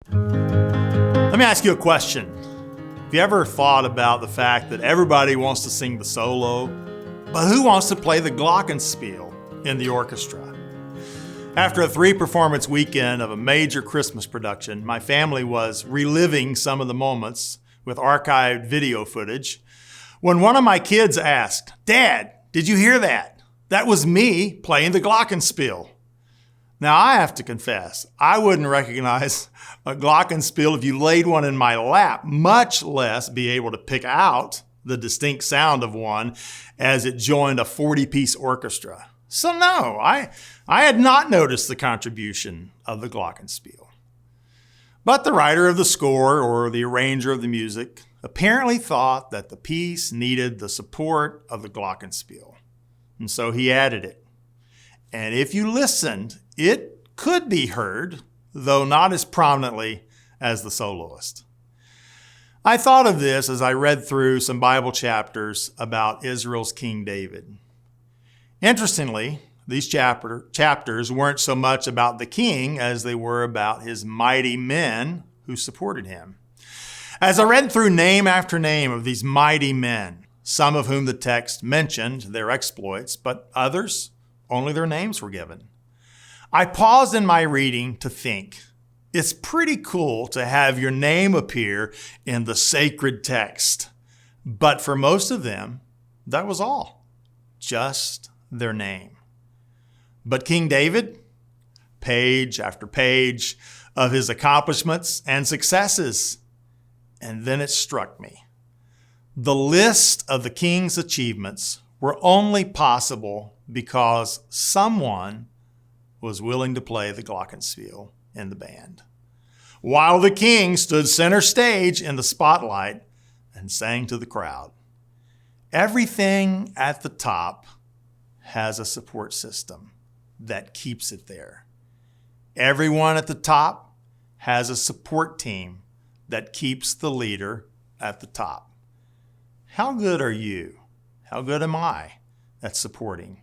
Let me ask you a question. Have you ever thought about the fact that everybody wants to sing the solo, but who wants to play the Glockenspiel in the orchestra? After a 3-performance weekend of a major Christmas production, my family was reliving some of the moments with archived video footage when one of my kids asked, "Dad, did you hear that? That was me playing the Glockenspiel." Now, I have to confess, I wouldn't recognize a Glockenspiel if you laid one in my lap, much less be able to pick out the distinct sound of one as it joined a 40-piece orchestra. So no, I had not noticed the contribution of the Glockenspiel. But the writer of the score or the arranger of the music apparently thought that the piece needed the support of the Glockenspiel. And so he added it. And if you listened, it could be heard, though not as prominently as the soloist. I thought of this as I read through some Bible chapters about Israel's King David. Interestingly, these chapters weren't so much about the king as they were about his mighty men who supported him. As I read through name after name of these mighty men, some of whom the text mentioned their exploits, but others, only their names were given, I paused in my reading to think, it's pretty cool to have your name appear in the sacred text. But for most of them, that was all, just their name. But King David, page after page of his accomplishments and successes. And then it struck me. The list of the king's achievements were only possible because someone was willing to play the Glockenspiel in the band, while the king stood center stage in the spotlight and sang to the crowd. Everything at the top has a support system that keeps it there. Everyone at the top has a support team that keeps the leader at the top. How good are you? How good am I at supporting?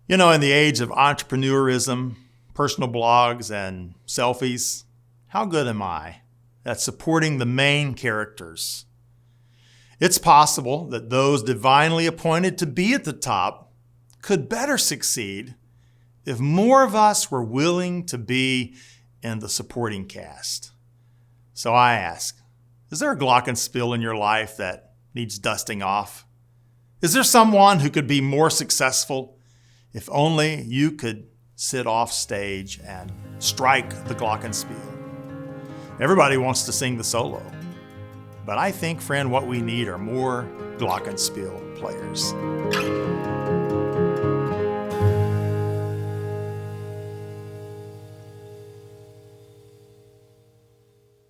You know, in the age of entrepreneurism, personal blogs, and selfies, how good am I at supporting the main characters? It's possible that those divinely appointed to be at the top could better succeed if more of us were willing to be in the supporting cast. So I ask, is there a Glockenspiel in your life that needs dusting off? Is there someone who could be more successful if only you could sit off stage and strike the Glockenspiel? Everybody wants to sing the solo. But I think, friend, what we need are more Glockenspiel players.